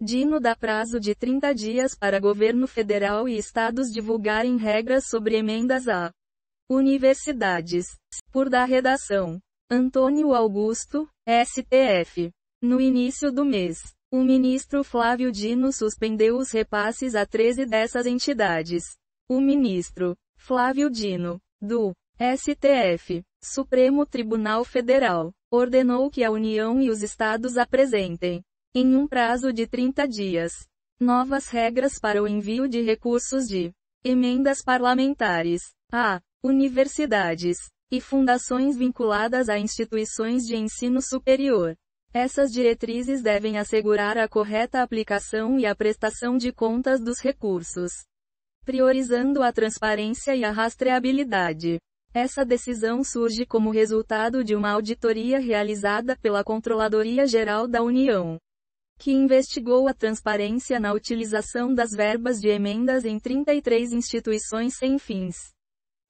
Dino dá prazo de 30 dias para governo federal e estados divulgarem regras sobre emendas a universidades. Por da redação. Antônio Augusto, STF. No início do mês, o ministro Flávio Dino suspendeu os repasses a 13 dessas entidades. O ministro Flávio Dino, do STF, Supremo Tribunal Federal, ordenou que a União e os estados apresentem, em um prazo de 30 dias, novas regras para o envio de recursos de emendas parlamentares a universidades e fundações vinculadas a instituições de ensino superior. Essas diretrizes devem assegurar a correta aplicação e a prestação de contas dos recursos, priorizando a transparência e a rastreabilidade. Essa decisão surge como resultado de uma auditoria realizada pela Controladoria Geral da União, que investigou a transparência na utilização das verbas de emendas em 33 instituições sem fins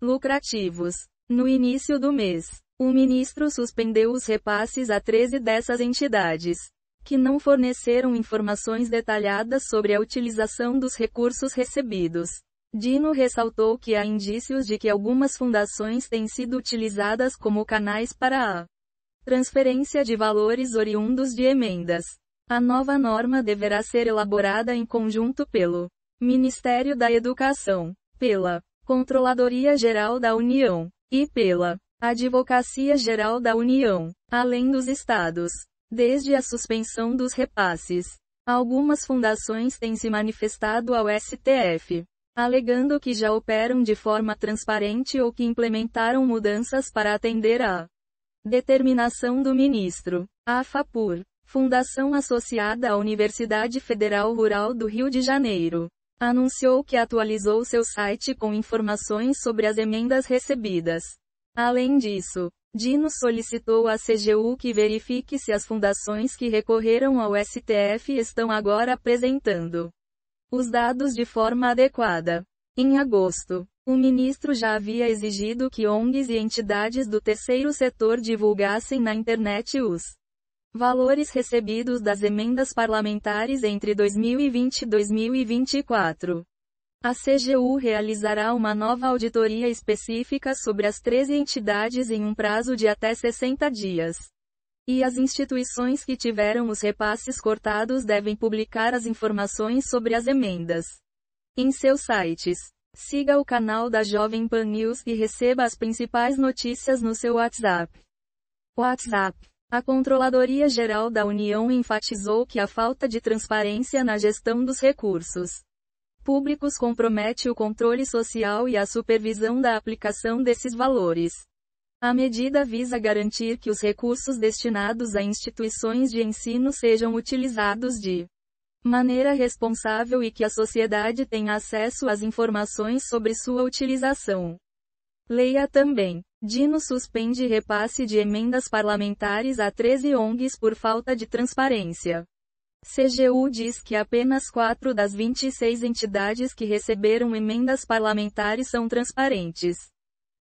lucrativos. No início do mês, o ministro suspendeu os repasses a 13 dessas entidades, que não forneceram informações detalhadas sobre a utilização dos recursos recebidos. Dino ressaltou que há indícios de que algumas fundações têm sido utilizadas como canais para a transferência de valores oriundos de emendas. A nova norma deverá ser elaborada em conjunto pelo Ministério da Educação, pela Controladoria Geral da União e pela Advocacia Geral da União, além dos estados. Desde a suspensão dos repasses, algumas fundações têm se manifestado ao STF, alegando que já operam de forma transparente ou que implementaram mudanças para atender à determinação do ministro. A FAPUR, fundação associada à Universidade Federal Rural do Rio de Janeiro, anunciou que atualizou seu site com informações sobre as emendas recebidas. Além disso, Dino solicitou à CGU que verifique se as fundações que recorreram ao STF estão agora apresentando os dados de forma adequada. Em agosto, o ministro já havia exigido que ONGs e entidades do terceiro setor divulgassem na internet os valores recebidos das emendas parlamentares entre 2020 e 2024. A CGU realizará uma nova auditoria específica sobre as 13 entidades em um prazo de até 60 dias. E as instituições que tiveram os repasses cortados devem publicar as informações sobre as emendas em seus sites. Siga o canal da Jovem Pan News e receba as principais notícias no seu WhatsApp. A Controladoria Geral da União enfatizou que a falta de transparência na gestão dos recursos públicos compromete o controle social e a supervisão da aplicação desses valores. A medida visa garantir que os recursos destinados a instituições de ensino sejam utilizados de maneira responsável e que a sociedade tenha acesso às informações sobre sua utilização. Leia também. Dino suspende repasse de emendas parlamentares a 13 ONGs por falta de transparência. CGU diz que apenas 4 das 26 entidades que receberam emendas parlamentares são transparentes.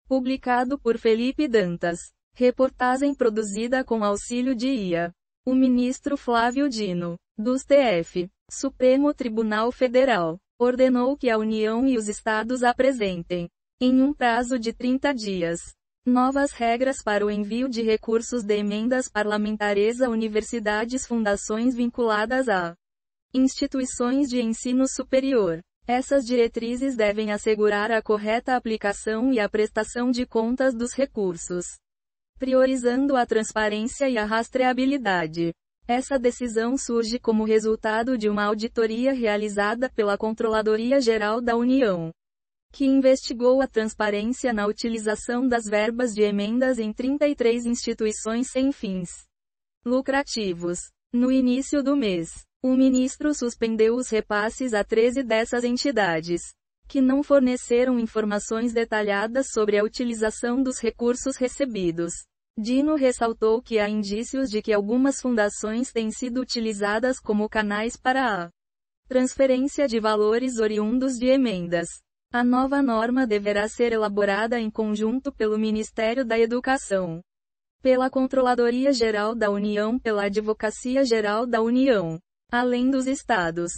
Publicado por Felipe Dantas. Reportagem produzida com auxílio de IA. O ministro Flávio Dino, do STF, Supremo Tribunal Federal, ordenou que a União e os estados apresentem, em um prazo de 30 dias, novas regras para o envio de recursos de emendas parlamentares a universidades e fundações vinculadas a instituições de ensino superior. Essas diretrizes devem assegurar a correta aplicação e a prestação de contas dos recursos, priorizando a transparência e a rastreabilidade. Essa decisão surge como resultado de uma auditoria realizada pela Controladoria Geral da União, que investigou a transparência na utilização das verbas de emendas em 33 instituições sem fins lucrativos. No início do mês, o ministro suspendeu os repasses a 13 dessas entidades, que não forneceram informações detalhadas sobre a utilização dos recursos recebidos. Dino ressaltou que há indícios de que algumas fundações têm sido utilizadas como canais para a transferência de valores oriundos de emendas. A nova norma deverá ser elaborada em conjunto pelo Ministério da Educação, pela Controladoria Geral da União, pela Advocacia Geral da União além dos estados.